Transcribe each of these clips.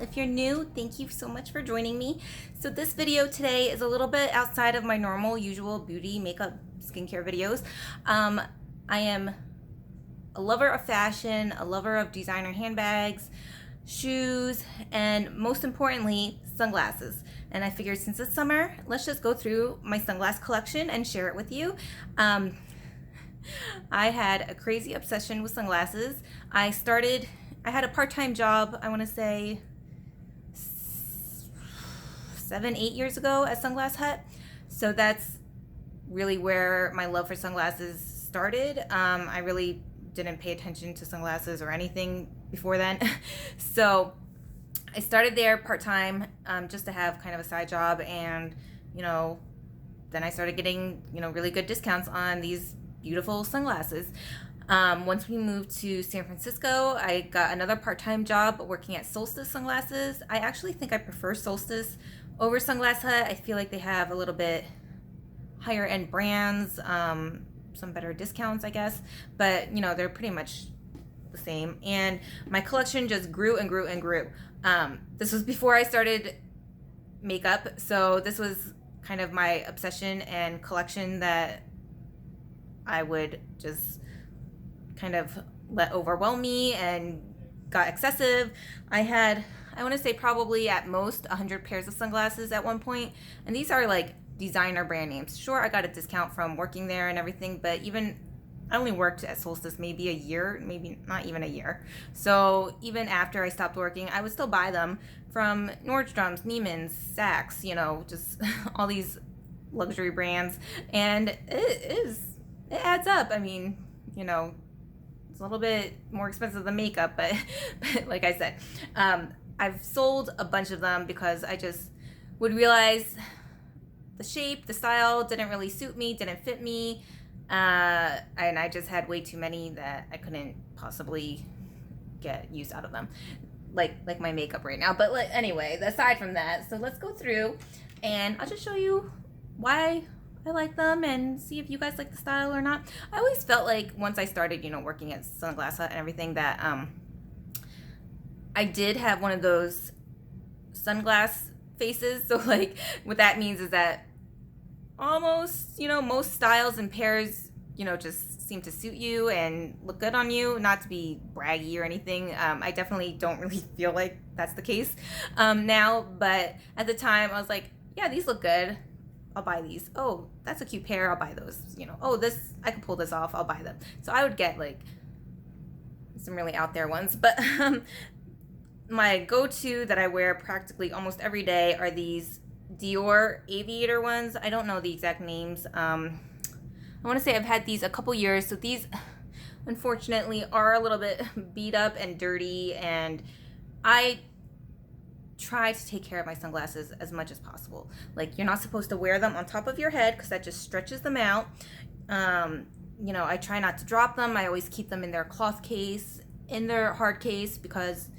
If you're new, thank you so much for joining me. So this video today is a little bit outside of my normal usual beauty, makeup, skincare videos. I am a lover of fashion, a lover of designer handbags, shoes, and most importantly, sunglasses. And I figured since it's summer, let's just go through my sunglass collection and share it with you. I had a crazy obsession with sunglasses. I had a part-time job, I want to say 7-8 years ago at Sunglass Hut. So that's really where my love for sunglasses started. I really didn't pay attention to sunglasses or anything before then. So I started there part-time just to have kind of a side job, and then I started getting really good discounts on these beautiful sunglasses. Once we moved to San Francisco, I got another part-time job working at Solstice Sunglasses. I actually think I prefer Solstice over Sunglass Hut. I feel like they have a little bit higher end brands, some better discounts, I guess, but they're pretty much the same. And my collection just grew and grew and grew. This was before I started makeup, so this was kind of my obsession and collection that I would just kind of let overwhelm me and got excessive. I want to say probably at most 100 pairs of sunglasses at one point, and these are like designer brand names. Sure, I got a discount from working there and everything, but I only worked at Solstice maybe a year, maybe not even a year. So even after I stopped working, I would still buy them from Nordstrom's, Neiman's, Saks, just all these luxury brands, and it adds up. I mean, it's a little bit more expensive than makeup, but like I said, I've sold a bunch of them because I just would realize the shape, the style didn't really suit me, didn't fit me, and I just had way too many that I couldn't possibly get use out of them, like my makeup right now. But anyway, aside from that, so let's go through and I'll just show you why I like them and see if you guys like the style or not. I always felt like once I started, working at Sunglass Hut and everything, that I did have one of those sunglass faces. So what that means is that almost, most styles and pairs, just seem to suit you and look good on you. Not to be braggy or anything. I definitely don't really feel like that's the case now, but at the time I was like, yeah, these look good, I'll buy these. Oh, that's a cute pair, I'll buy those. Oh, this, I can pull this off, I'll buy them. So I would get some really out there ones, but my go-to that I wear practically almost every day are these Dior Aviator ones. I don't know the exact names. I want to say I've had these a couple years, so these unfortunately are a little bit beat up and dirty, and I try to take care of my sunglasses as much as possible. You're not supposed to wear them on top of your head because that just stretches them out. I try not to drop them. I always keep them in their cloth case, in their hard case, because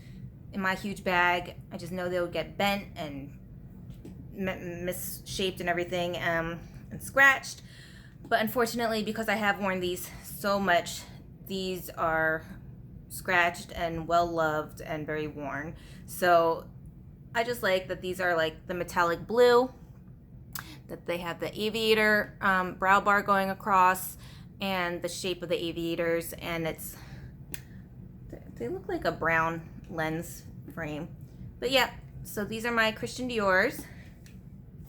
in my huge bag, I just know they would get bent and misshaped and everything, and scratched. But unfortunately, because I have worn these so much, these are scratched and well loved and very worn. So I just like that these are the metallic blue, that they have the aviator brow bar going across, and the shape of the aviators, and they look like a brown lens frame. But yeah, so these are my Christian Dior's.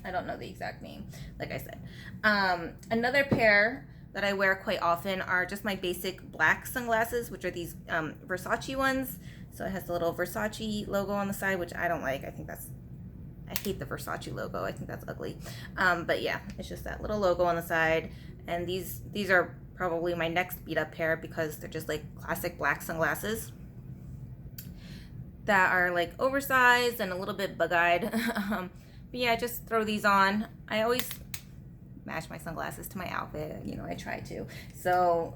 I don't know the exact name, like I said. Another pair that I wear quite often are just my basic black sunglasses, which are these Versace ones. So it has the little Versace logo on the side, which I don't like. I hate the Versace logo. I think that's ugly. But yeah, it's just that little logo on the side. And these are probably my next beat up pair because they're just classic black sunglasses that are oversized and a little bit bug-eyed. But yeah, just throw these on. I always match my sunglasses to my outfit. I try to. So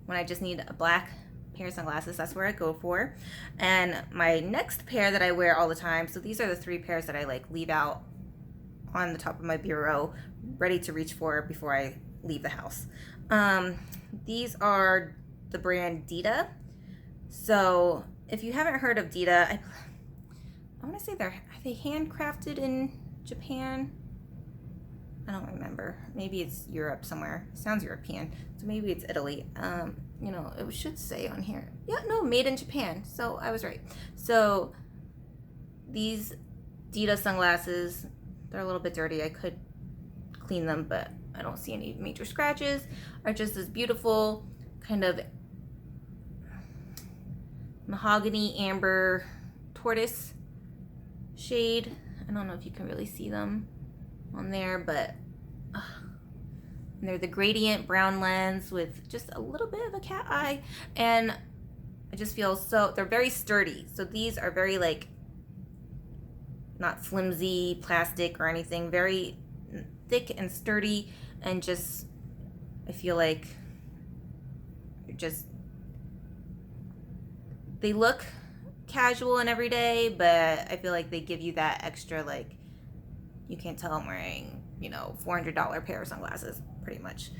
when I just need a black pair of sunglasses, that's where I go for. And my next pair that I wear all the time, so these are the 3 pairs that I leave out on the top of my bureau, ready to reach for before I leave the house. These are the brand Dita. So if you haven't heard of Dita, I want to say are they handcrafted in Japan? I don't remember. Maybe it's Europe somewhere. It sounds European. So maybe it's Italy. You know, it should say on here. Yeah, no, made in Japan. So I was right. So these Dita sunglasses, they're a little bit dirty. I could clean them, but I don't see any major scratches. Are just this beautiful kind of mahogany amber tortoise shade. I don't know if you can really see them on there, but they're the gradient brown lens with just a little bit of a cat eye, and I just feel so they're very sturdy. So these are very like not flimsy plastic or anything, very thick and sturdy, and just I feel like just they look casual and everyday, but I feel like they give you that extra, like, you can't tell I'm wearing, you know, $400 pair of sunglasses, pretty much.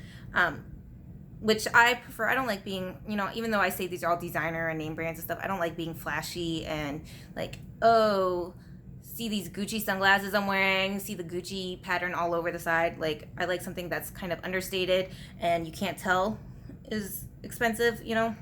Which I prefer. I don't like being, you know, even though I say these are all designer and name brands and stuff, I don't like being flashy and like, oh, see these Gucci sunglasses I'm wearing, see the Gucci pattern all over the side. Like, I like something that's kind of understated and you can't tell is expensive, you know?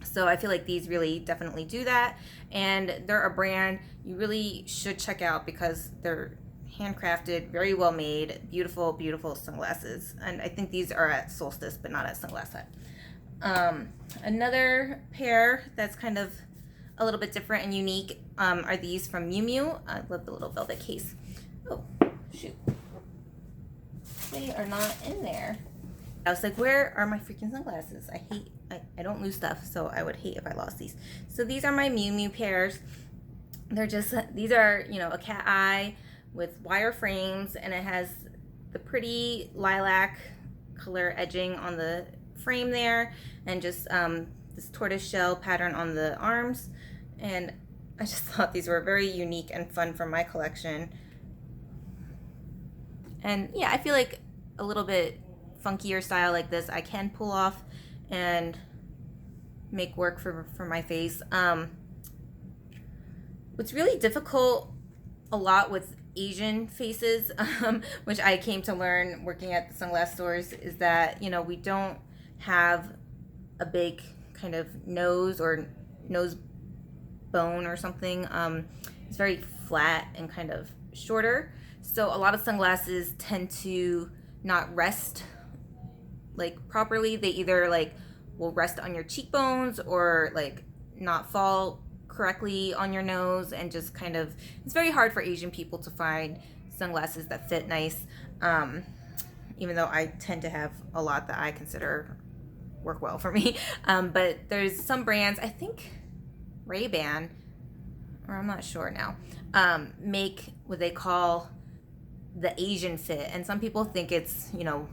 So I feel like these really definitely do that. And they're a brand you really should check out because they're handcrafted, very well made, beautiful, beautiful sunglasses. And I think these are at Solstice, but not at Sunglass Hut. Another pair that's kind of a little bit different and unique are these from Miu Miu. I love the little velvet case. Oh, shoot. They are not in there. I was like, where are my freaking sunglasses? I don't lose stuff, so I would hate if I lost these. So these are my Miu Miu pairs. They're just, these are, you know, a cat eye with wire frames, and it has the pretty lilac color edging on the frame there, and just this tortoise shell pattern on the arms. And I just thought these were very unique and fun for my collection. And yeah, I feel like a little bit funkier style like this I can pull off and make work for my face. What's really difficult a lot with Asian faces, which I came to learn working at the sunglass stores, is that, you know, we don't have a big kind of nose or nose bone or something. It's very flat and kind of shorter. So a lot of sunglasses tend to not rest like properly. They either like will rest on your cheekbones or like not fall correctly on your nose, and just kind of, it's very hard for Asian people to find sunglasses that fit nice, even though I tend to have a lot that I consider work well for me. But there's some brands, I think Ray-Ban, or I'm not sure now, make what they call the Asian fit, and some people think it's, you know,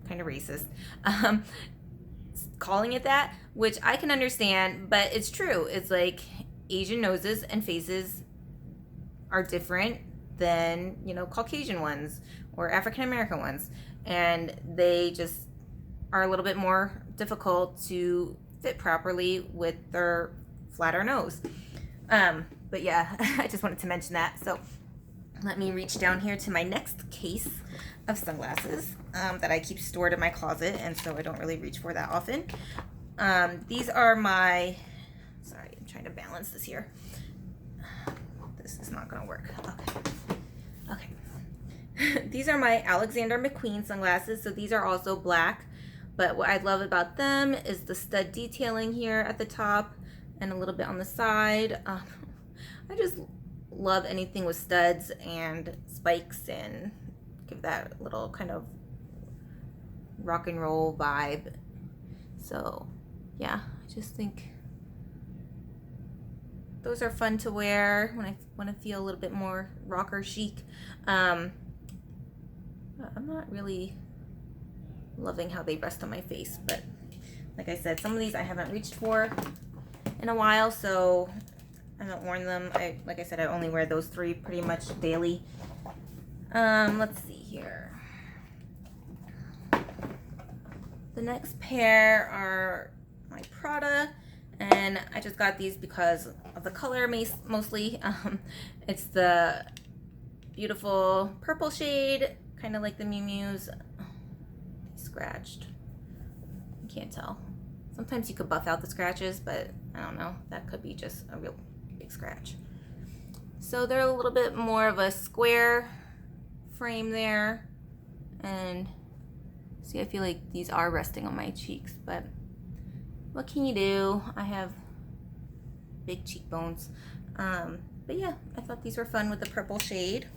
kind of racist, calling it that, which I can understand, but it's true. It's like Asian noses and faces are different than, you know, Caucasian ones or African American ones, and they just are a little bit more difficult to fit properly with their flatter nose. But yeah, I just wanted to mention that. So let me reach down here to my next case of sunglasses that I keep stored in my closet, and so I don't really reach for that often. These are my, sorry, I'm trying to balance this here. This is not gonna work. Okay. These are my Alexander McQueen sunglasses. So these are also black, but what I love about them is the stud detailing here at the top and a little bit on the side. I just love anything with studs and spikes and give that little kind of rock and roll vibe. So yeah, I just think those are fun to wear when I want to feel a little bit more rocker chic. I'm not really loving how they rest on my face, but like I said, some of these I haven't reached for in a while, so I haven't worn them. Like I said, I only wear those three pretty much daily. Let's see here. The next pair are my Prada, And I just got these because of the color mostly. It's the beautiful purple shade, kind of like the Miu Miu's. Scratched. You can't tell. Sometimes you could buff out the scratches, but I don't know. That could be just a real big scratch. So they're a little bit more of a square frame there. And see, I feel like these are resting on my cheeks, but what can you do? I have big cheekbones. But yeah, I thought these were fun with the purple shade.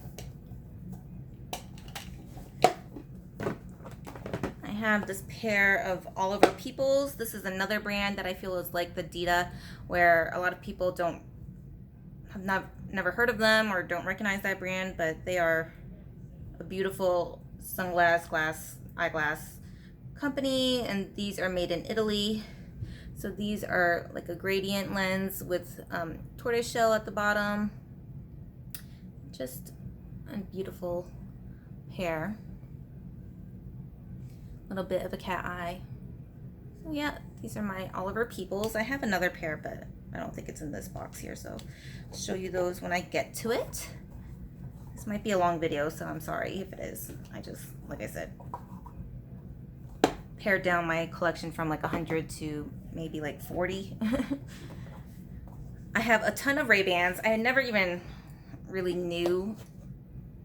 I have this pair of Oliver Peoples. This is another brand that I feel is like the Dita, where a lot of people never heard of them or don't recognize that brand, but they are a beautiful eyeglass company, and these are made in Italy. So these are like a gradient lens with tortoiseshell at the bottom. Just a beautiful pair. A little bit of a cat eye. So yeah, these are my Oliver Peoples. I have another pair, but I don't think it's in this box here, so I'll show you those when I get to it. This might be a long video, so I'm sorry if it is. I just, like I said, pared down my collection from like 100 to maybe like 40. I have a ton of Ray-Bans. I never even really knew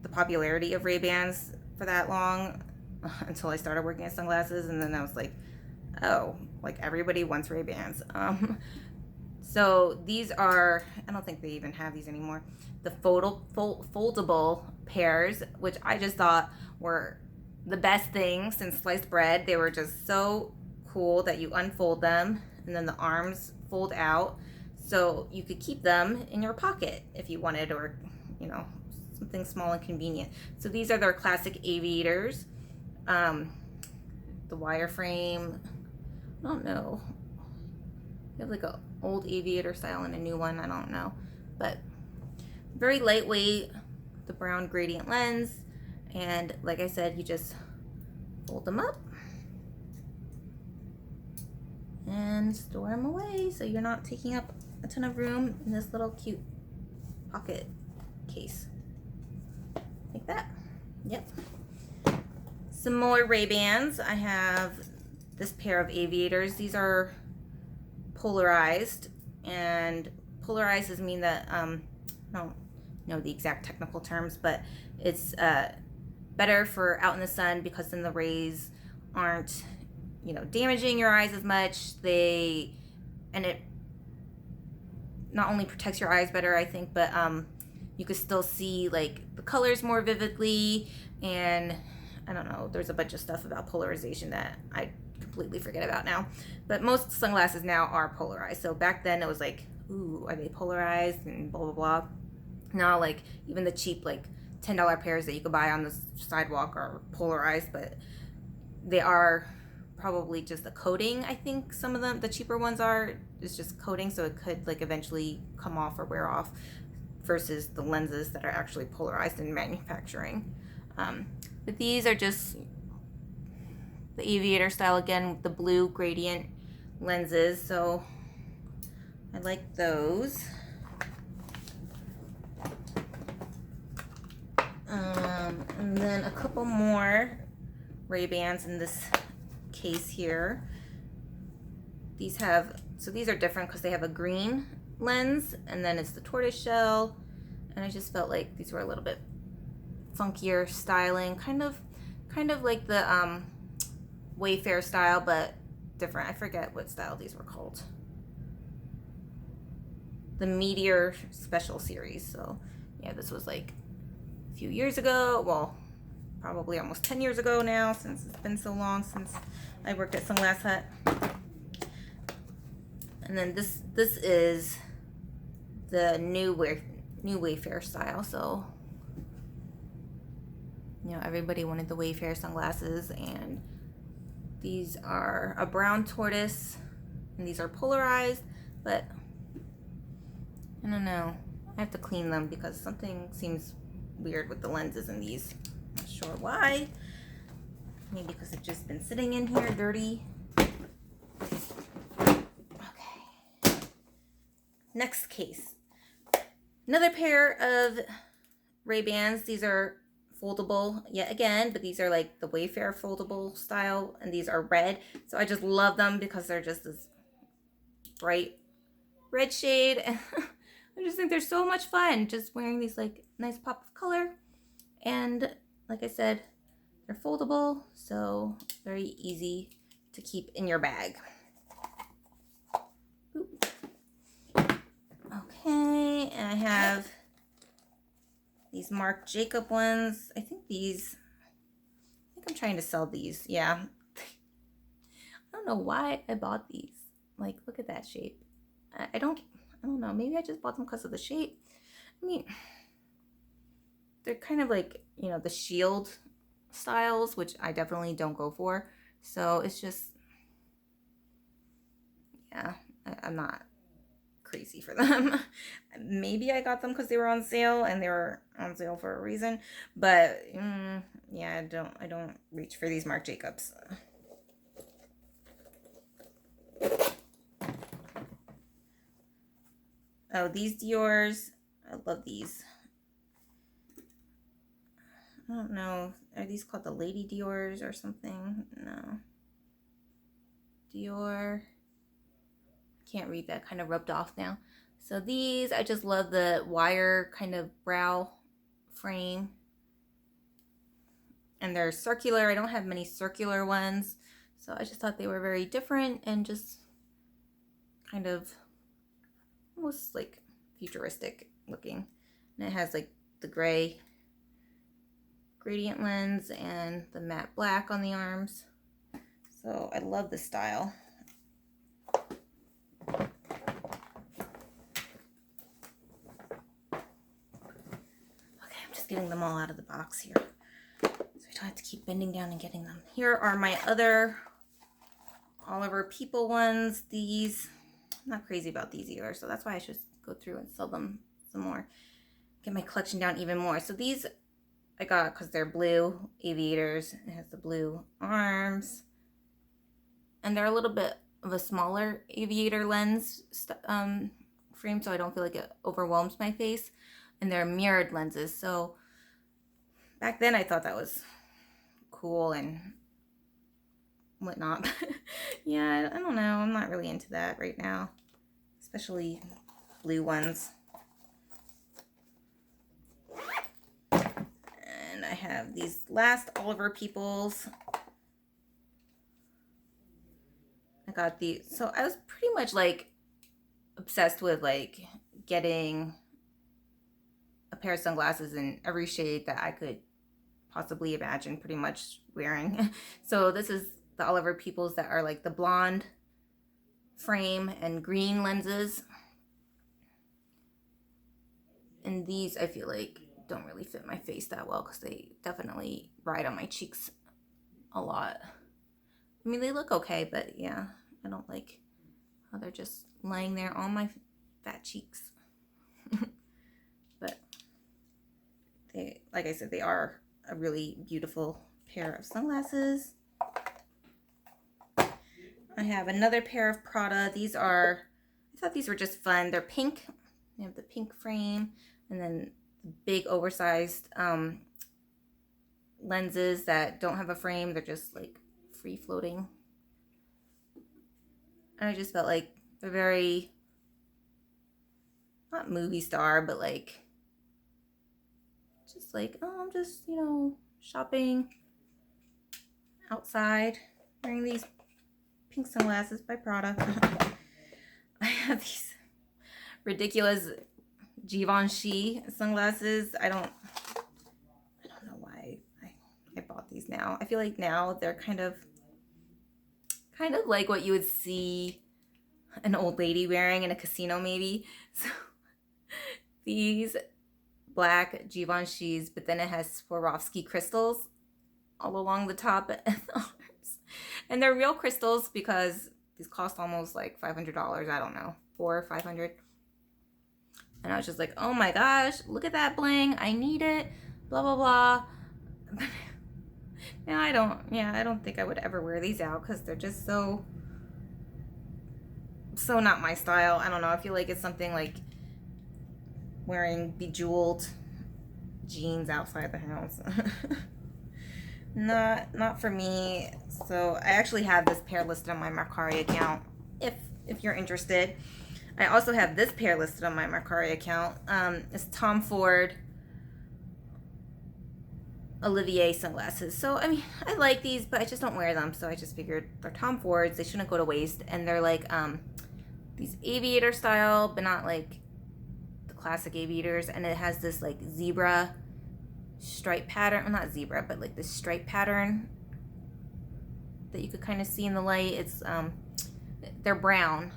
the popularity of Ray-Bans for that long until I started working at sunglasses, and then I was like, oh, like everybody wants Ray-Bans. So these are, I don't think they even have these anymore, the foldable pairs, which I just thought were the best thing since sliced bread. They were just so cool that you unfold them and then the arms fold out, so you could keep them in your pocket if you wanted, or you know, something small and convenient. So these are their classic aviators. The wireframe, I don't know, they have like a old aviator style and a new one, I don't know, but very lightweight, the brown gradient lens, and like I said, you just fold them up and store them away, so you're not taking up a ton of room in this little cute pocket case like that. Yep. Some more Ray-Bans. I have this pair of aviators. These are polarized, and polarized mean that I don't know the exact technical terms, but it's better for out in the sun because then the rays aren't, you know, damaging your eyes as much. And it not only protects your eyes better, I think, but you can still see like the colors more vividly, and I don't know, there's a bunch of stuff about polarization that I completely forget about now, but most sunglasses now are polarized. So back then it was like, ooh, are they polarized and blah blah blah. Now like even the cheap like $10 pairs that you could buy on the sidewalk are polarized, but they are probably just a coating. I think some of them, the cheaper ones are, it's just coating, so it could like eventually come off or wear off, versus the lenses that are actually polarized in manufacturing. But these are just the aviator style, again with the blue gradient lenses, so I like those. And then a couple more Ray-Bans in this case here. These are different because they have a green lens, and then it's the tortoise shell, and I just felt like these were a little bit funkier styling, kind of like the Wayfair style, but different. I forget what style these were called. The Meteor Special Series. So yeah, this was like a few years ago, well, probably almost 10 years ago now, since it's been so long since I worked at Sunglass Hut. And then this is the new Wayfair style. So you know, everybody wanted the Wayfair sunglasses, and these are a brown tortoise, and these are polarized, but I don't know, I have to clean them because something seems weird with the lenses in these. Not sure why. Maybe because they've just been sitting in here dirty. Okay. Next case. Another pair of Ray-Bans. These are foldable yet again, but these are like the Wayfair foldable style, and these are red. So I just love them because they're just this bright red shade. I just think they're so much fun just wearing these like nice pop of color. And like I said, they're foldable, so very easy to keep in your bag. Oop. Okay, and I have these Marc Jacob ones. I think I'm trying to sell these. Yeah. I don't know why I bought these. Like, look at that shape. I don't know. Maybe I just bought them because of the shape. I mean, they're kind of like, you know, the shield styles, which I definitely don't go for. So it's just, yeah, I'm not crazy for them. Maybe I got them because they were on sale, and they were on sale for a reason. But yeah, I don't reach for these Marc Jacobs. Oh, these Dior's, I love these. I don't know, are these called the Lady Dior's or something? No. Dior. Can't read that, kind of rubbed off now. So these, I just love the wire kind of brow frame. And they're circular. I don't have many circular ones. So I just thought they were very different and just kind of almost like futuristic looking. And it has like the gray gradient lens and the matte black on the arms. So I love the style. Okay, I'm just getting them all out of the box here, so I don't have to keep bending down and getting them. Here are my other Oliver People ones. These, I'm not crazy about these either, so that's why I should go through and sell them some more. Get my collection down even more. So these I got because they're blue aviators. It has the blue arms. And they're a little bit of a smaller aviator lens frame, so I don't feel like it overwhelms my face. And they're mirrored lenses. So back then I thought that was cool and whatnot. Yeah, I don't know. I'm not really into that right now, especially blue ones. And I have these last Oliver Peoples. I got these. So I was pretty much like obsessed with like getting a pair of sunglasses in every shade that I could possibly imagine pretty much wearing. So this is the Oliver Peoples that are like the blonde frame and green lenses. And these I feel like don't really fit my face that well because they definitely ride on my cheeks a lot. I mean, they look okay, but yeah, I don't like how they're just lying there on my fat cheeks. But they, like I said, they are a really beautiful pair of sunglasses. I have another pair of Prada. These are, I thought these were just fun. They're pink. They have the pink frame and then big oversized lenses that don't have a frame. They're just like free floating. And I just felt like they're very, not movie star, but like, just like, oh, I'm just, you know, shopping outside wearing these pink sunglasses by Prada. I have these ridiculous Givenchy sunglasses. I don't know why I bought these now. I feel like now they're kind of like what you would see an old lady wearing in a casino maybe. So these black Givenchy's, but then it has Swarovski crystals all along the top and the arms. And they're real crystals because these cost almost like $500. I don't know, $400 or $500. And I was just like, oh my gosh, look at that bling. I need it. Blah, blah, blah. Now I don't think I would ever wear these out because they're just so so not my style. I don't know. I feel like it's something like wearing bejeweled jeans outside the house. Not for me. So I actually have this pair listed on my Mercari account if you're interested. I also have this pair listed on my Mercari account. It's Tom Ford Olivier sunglasses. So I mean, I like these, but I just don't wear them. So I just figured they're Tom Fords. They shouldn't go to waste, and they're like these aviator style, but not like the classic aviators. And it has this like zebra stripe pattern. Well, not zebra, but like this stripe pattern that you could kind of see in the light. It's they're brown,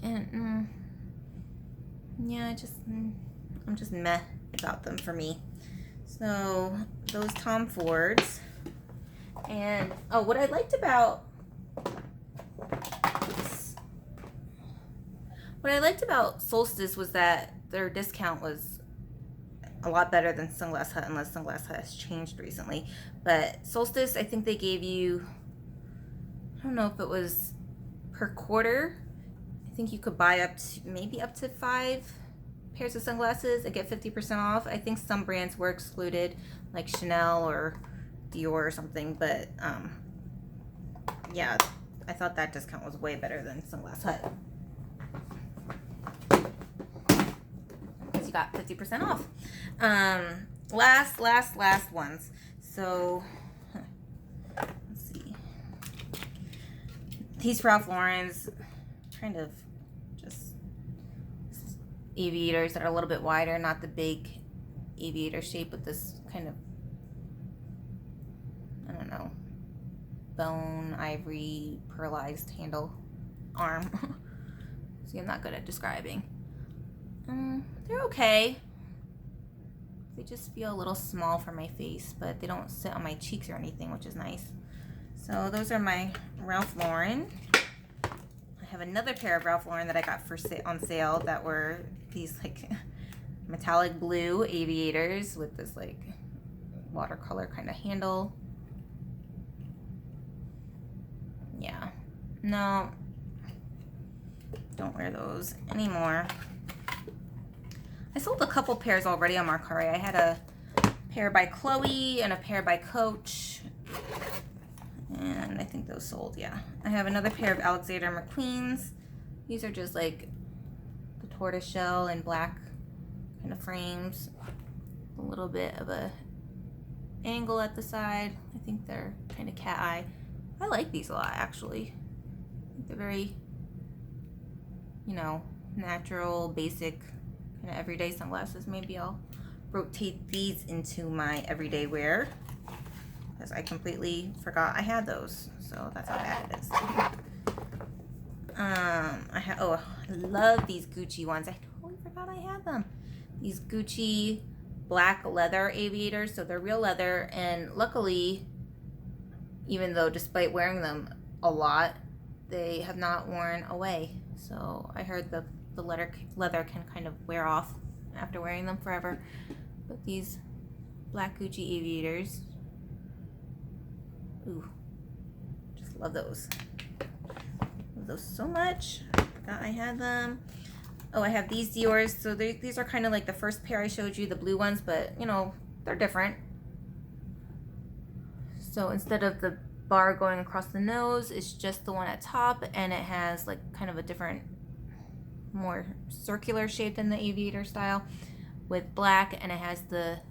and yeah, I'm just meh about them for me. So those Tom Fords. And oh, what I liked about Solstice was that their discount was a lot better than Sunglass Hut, unless Sunglass Hut has changed recently. But Solstice, I think they gave you, I don't know if it was per quarter. I think you could buy maybe up to 5 pairs of sunglasses and get 50% off. I think some brands were excluded, like Chanel or Dior or something, but yeah, I thought that discount was way better than Sunglass Hut, because you got 50% off. Last ones. So let's see, these Ralph Lauren's kind of just aviators that are a little bit wider, not the big aviator shape with this kind of, I don't know, bone, ivory, pearlized handle arm. See, I'm not good at describing. They're okay. They just feel a little small for my face, but they don't sit on my cheeks or anything, which is nice. So those are my Ralph Lauren. I have another pair of Ralph Lauren that I got on sale that were these like metallic blue aviators with this like watercolor kind of handle. Yeah, no, don't wear those anymore. I sold a couple pairs already on Mercari. I had a pair by Chloe and a pair by Coach, and I think those sold. Yeah, I have another pair of Alexander McQueen's. These are just like the tortoise shell and black kind of frames, a little bit of a angle at the side. I think they're kind of cat eye. I like these a lot, actually. I think they're very, you know, natural, basic, kind of everyday sunglasses. Maybe I'll rotate these into my everyday wear, because I completely forgot I had those. So that's how bad it is. I love these Gucci ones. I totally forgot I had them. These Gucci black leather aviators. So they're real leather, and luckily, even though despite wearing them a lot, they have not worn away. So I heard the leather can kind of wear off after wearing them forever. But these black Gucci aviators, ooh, just love those. Love those so much. I forgot I had them. Oh, I have these Dior's. So these are kind of like the first pair I showed you, the blue ones, but you know, they're different. So instead of the bar going across the nose, it's just the one at top, and it has like kind of a different, more circular shape than the aviator style with black, and it has the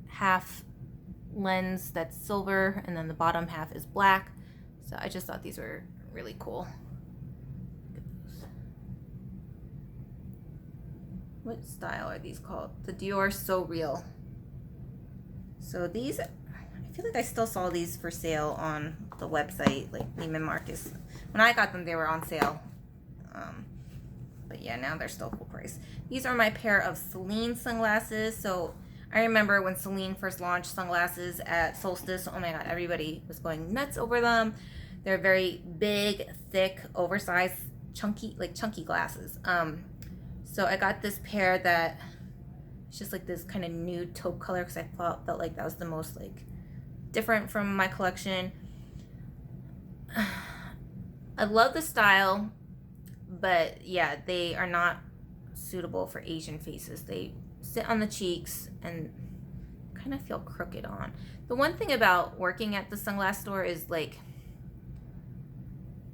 half lens that's silver, and then the bottom half is black. So I just thought these were really cool. What style are these called? The Dior So Real. So these, I feel like I still saw these for sale on the website, like Neiman Marcus. When I got them, they were on sale. But yeah, now they're still full price. These are my pair of Celine sunglasses. So I remember when Celine first launched sunglasses at Solstice, oh my god, everybody was going nuts over them. They're very big, thick, oversized, chunky glasses. So I got this pair that it's just like this kind of nude taupe color, because I felt like that was the most like different from my collection. I love the style, but yeah, they are not suitable for Asian faces. They sit on the cheeks and kind of feel crooked on. The one thing about working at the sunglass store is like,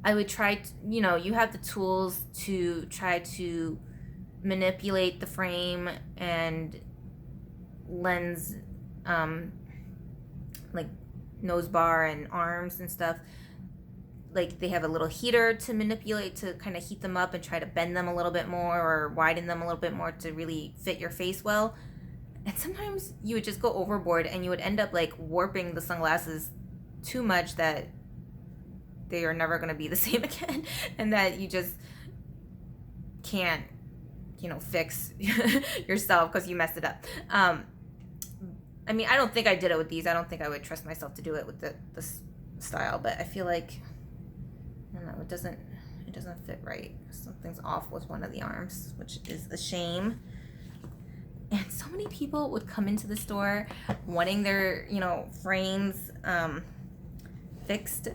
I would try to, you have the tools to try to manipulate the frame and lens, like nose bar and arms and stuff. Like they have a little heater to manipulate to kind of heat them up and try to bend them a little bit more or widen them a little bit more to really fit your face well. And sometimes you would just go overboard and you would end up like warping the sunglasses too much that they are never going to be the same again, and that you just can't, fix yourself because you messed it up. I mean, I don't think I did it with these. I don't think I would trust myself to do it with the style, but I feel like, I don't know, it doesn't fit right. Something's off with one of the arms, which is a shame. And so many people would come into the store wanting their, frames fixed,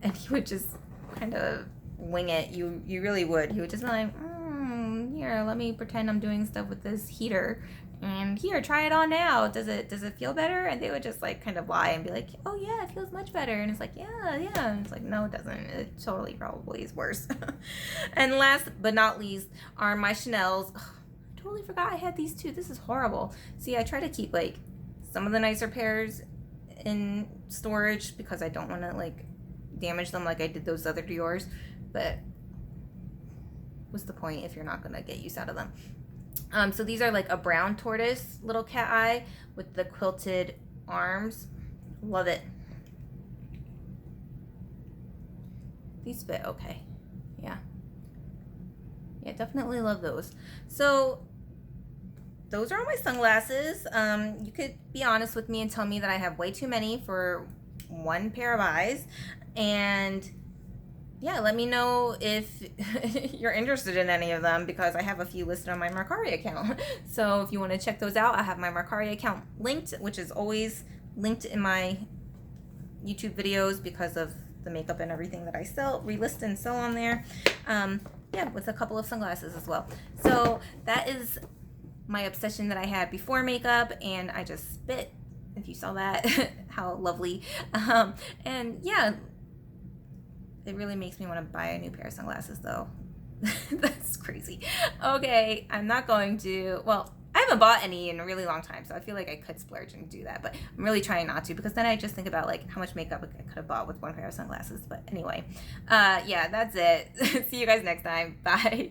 and he would just kind of wing it. You really would. He would just be like, here, let me pretend I'm doing stuff with this heater, and here, try it on now. Does it feel better? And they would just like kind of lie and be like, oh yeah, it feels much better. And it's like, yeah. And it's like, no, it doesn't. It totally probably is worse. And last but not least are my Chanels. Ugh, totally forgot I had these too. This is horrible. See, I try to keep like some of the nicer pairs in storage because I don't want to like damage them like I did those other Dior's, but what's the point if you're not gonna get use out of them? So these are like a brown tortoise little cat eye with the quilted arms. Love it. These fit okay. Yeah, definitely love those. So those are all my sunglasses. You could be honest with me and tell me that I have way too many for one pair of eyes, and yeah, let me know if you're interested in any of them, because I have a few listed on my Mercari account. So if you want to check those out, I have my Mercari account linked, which is always linked in my YouTube videos because of the makeup and everything that I sell, relist and sell on there. Yeah, with a couple of sunglasses as well. So that is my obsession that I had before makeup, and I just spit, if you saw that. How lovely. And yeah, it really makes me want to buy a new pair of sunglasses though. That's crazy. Okay, I'm not going to, well, I haven't bought any in a really long time, so I feel like I could splurge and do that, but I'm really trying not to, because then I just think about like how much makeup I could have bought with one pair of sunglasses. But anyway, yeah, that's it. See you guys next time. Bye.